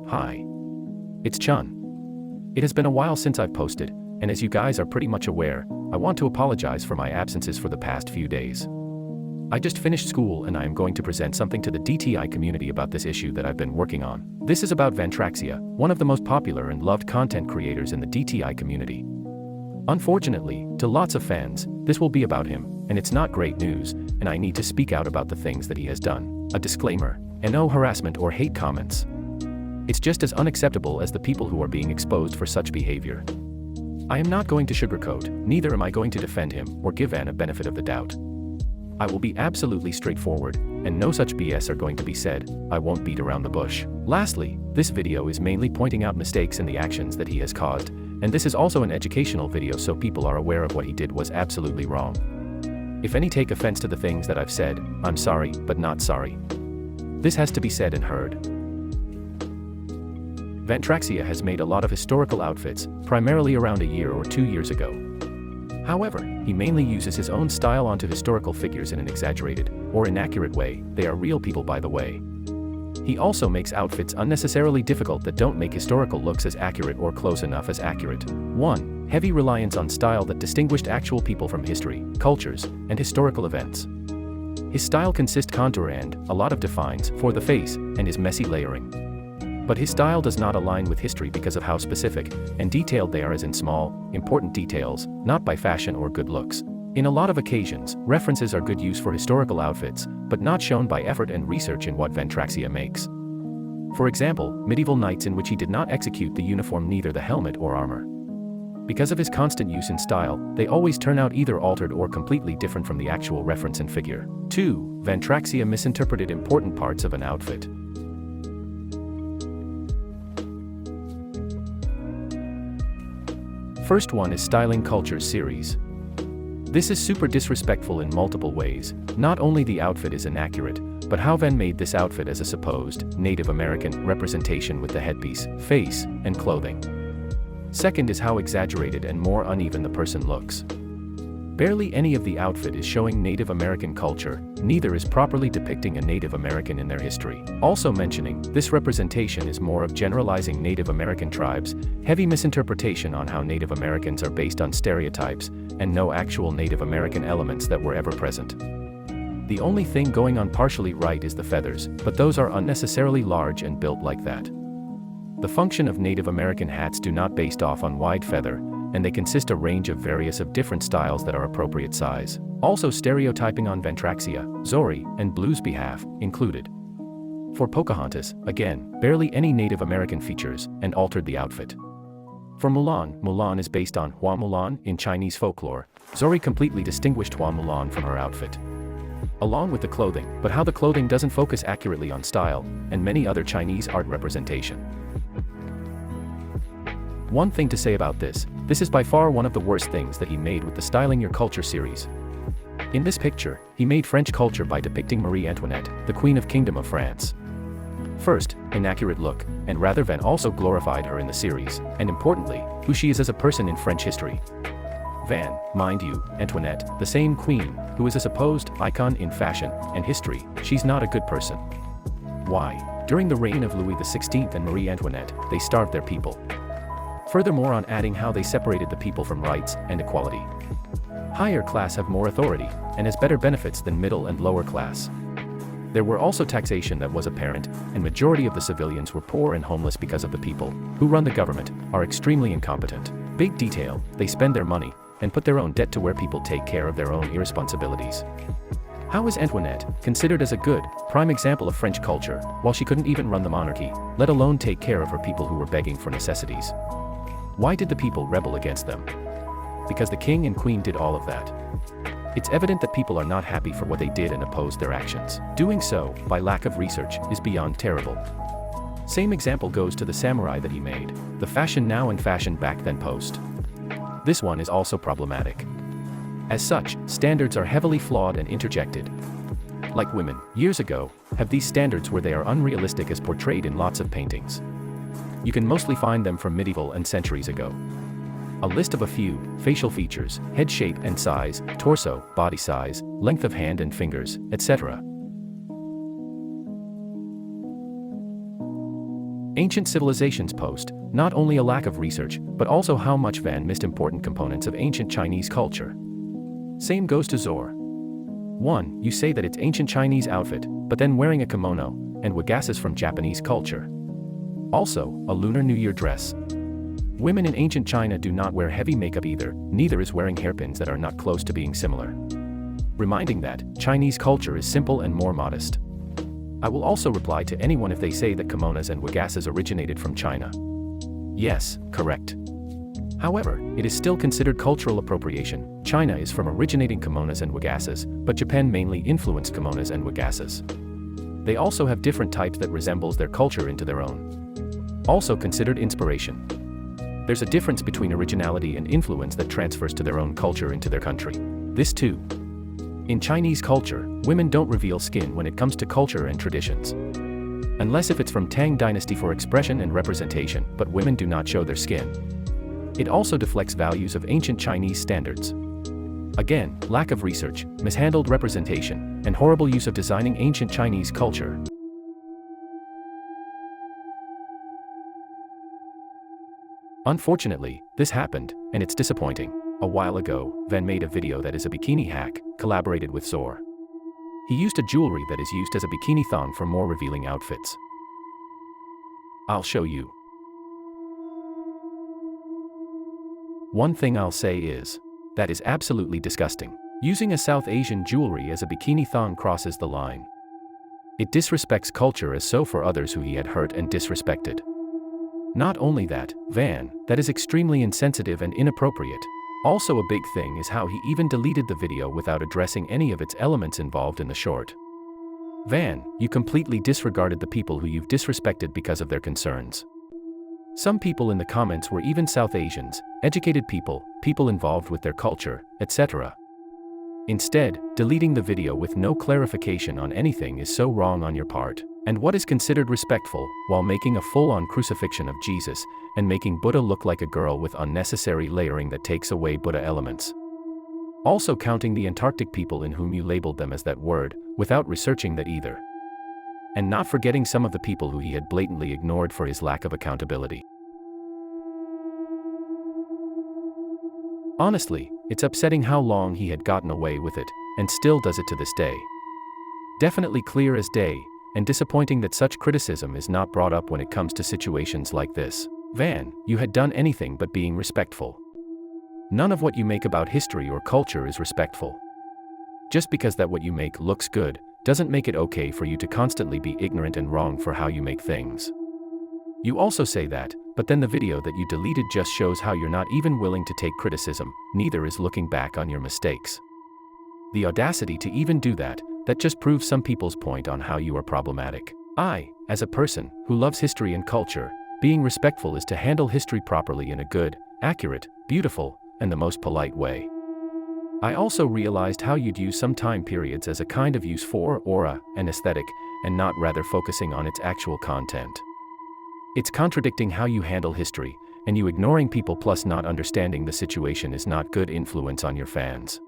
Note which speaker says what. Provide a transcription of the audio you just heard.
Speaker 1: Hi. It's Chun. It has been a while since I've posted, and as you guys are pretty much aware, I want to apologize for my absences for the past few days. I just finished school and I am going to present something to the DTI community about this issue that I've been working on. This is about Vantraxia, one of the most popular and loved content creators in the DTI community. Unfortunately, to lots of fans, this will be about him, and it's not great news, and I need to speak out about the things that he has done. A disclaimer, and no harassment or hate comments. It's just as unacceptable as the people who are being exposed for such behavior. I am not going to sugarcoat, neither am I going to defend him or give Van a benefit of the doubt. I will be absolutely straightforward, and no such BS are going to be said. I won't beat around the bush. Lastly, this video is mainly pointing out mistakes in the actions that he has caused, and this is also an educational video so people are aware of what he did was absolutely wrong. If any take offense to the things that I've said, I'm sorry, but not sorry. This has to be said and heard. Vantraxia has made a lot of historical outfits, primarily around a year or 2 years ago. However, he mainly uses his own style onto historical figures in an exaggerated, or inaccurate way. They are real people, by the way. He also makes outfits unnecessarily difficult that don't make historical looks as accurate or close enough as accurate. 1. Heavy reliance on style that distinguished actual people from history, cultures, and historical events. His style consists contour and a lot of defines for the face and his messy layering. But his style does not align with history because of how specific and detailed they are, as in small, important details, not by fashion or good looks. In a lot of occasions, references are good use for historical outfits, but not shown by effort and research in what Vantraxia makes. For example, medieval knights in which he did not execute the uniform, neither the helmet or armor. Because of his constant use in style, they always turn out either altered or completely different from the actual reference and figure. 2. Vantraxia misinterpreted important parts of an outfit. First one is Styling Cultures series. This is super disrespectful in multiple ways. Not only the outfit is inaccurate, but how Van made this outfit as a supposed Native American representation with the headpiece, face, and clothing. Second is how exaggerated and more uneven the person looks. Barely any of the outfit is showing Native American culture, neither is properly depicting a Native American in their history. Also mentioning, this representation is more of generalizing Native American tribes, heavy misinterpretation on how Native Americans are based on stereotypes, and no actual Native American elements that were ever present. The only thing going on partially right is the feathers, but those are unnecessarily large and built like that. The function of Native American hats do not based off on wide feather, and they consist a range of various of different styles that are appropriate size. Also stereotyping on Vantraxia, Zori, and Blue's behalf, included. For Pocahontas, again, barely any Native American features, and altered the outfit. For Mulan, Mulan is based on Hua Mulan in Chinese folklore. Zori completely distinguished Hua Mulan from her outfit. Along with the clothing, but how the clothing doesn't focus accurately on style, and many other Chinese art representation. One thing to say about this is by far one of the worst things that he made with the Styling Your Culture series. In this picture, he made French culture by depicting Marie Antoinette, the Queen of Kingdom of France. First, inaccurate look, and rather Van also glorified her in the series, and importantly, who she is as a person in French history. Van, mind you, Antoinette, the same queen, who is a supposed icon in fashion and history, she's not a good person. Why? During the reign of Louis XVI and Marie Antoinette, they starved their people. Furthermore, on adding how they separated the people from rights and equality. Higher class have more authority, and has better benefits than middle and lower class. There were also taxation that was apparent, and majority of the civilians were poor and homeless because of the people, who run the government, are extremely incompetent. Big detail, they spend their money, and put their own debt to where people take care of their own irresponsibilities. How is Antoinette considered as a good, prime example of French culture, while she couldn't even run the monarchy, let alone take care of her people who were begging for necessities? Why did the people rebel against them? Because the king and queen did all of that. It's evident that people are not happy for what they did and oppose their actions. Doing so, by lack of research, is beyond terrible. Same example goes to the samurai that he made, the fashion now and fashion back then post. This one is also problematic. As such, standards are heavily flawed and interjected. Like women, years ago, have these standards where they are unrealistic as portrayed in lots of paintings. You can mostly find them from medieval and centuries ago. A list of a few: facial features, head shape and size, torso, body size, length of hand and fingers, etc. Ancient Civilizations post, not only a lack of research, but also how much Van missed important components of ancient Chinese culture. Same goes to Zor. 1. You say that it's ancient Chinese outfit, but then wearing a kimono, and wagases from Japanese culture. Also, a Lunar New Year dress. Women in ancient China do not wear heavy makeup either, neither is wearing hairpins that are not close to being similar. Reminding that, Chinese culture is simple and more modest. I will also reply to anyone if they say that kimonos and wagases originated from China. Yes, correct. However, it is still considered cultural appropriation. China is from originating kimonos and wagases, but Japan mainly influenced kimonos and wagases. They also have different types that resembles their culture into their own. Also considered inspiration. There's a difference between originality and influence that transfers to their own culture into their country. This too. In Chinese culture, women don't reveal skin when it comes to culture and traditions. Unless if it's from Tang Dynasty for expression and representation, but women do not show their skin. It also deflects values of ancient Chinese standards. Again, lack of research, mishandled representation, and horrible use of designing ancient Chinese culture. Unfortunately, this happened, and it's disappointing. A while ago, Van made a video that is a bikini hack, collaborated with Zor. He used a jewelry that is used as a bikini thong for more revealing outfits. I'll show you. One thing I'll say is, that is absolutely disgusting. Using a South Asian jewelry as a bikini thong crosses the line. It disrespects culture as so for others who he had hurt and disrespected. Not only that, Van, that is extremely insensitive and inappropriate. Also a big thing is how he even deleted the video without addressing any of its elements involved in the short. Van, you completely disregarded the people who you've disrespected because of their concerns. Some people in the comments were even South Asians, educated people, people involved with their culture, etc. Instead, deleting the video with no clarification on anything is so wrong on your part. And what is considered respectful, while making a full-on crucifixion of Jesus, and making Buddha look like a girl with unnecessary layering that takes away Buddha elements. Also counting the Antarctic people in whom you labeled them as that word, without researching that either. And not forgetting some of the people who he had blatantly ignored for his lack of accountability. Honestly, it's upsetting how long he had gotten away with it, and still does it to this day. Definitely clear as day, and disappointing that such criticism is not brought up when it comes to situations like this. Van, you had done anything but being respectful. None of what you make about history or culture is respectful. Just because that what you make looks good, doesn't make it okay for you to constantly be ignorant and wrong for how you make things. You also say that, but then the video that you deleted just shows how you're not even willing to take criticism, neither is looking back on your mistakes. The audacity to even do that just proves some people's point on how you are problematic. I, as a person who loves history and culture, being respectful is to handle history properly in a good, accurate, beautiful, and the most polite way. I also realized how you'd use some time periods as a kind of use for aura and aesthetic, and not rather focusing on its actual content. It's contradicting how you handle history, and you ignoring people plus not understanding the situation is not good influence on your fans.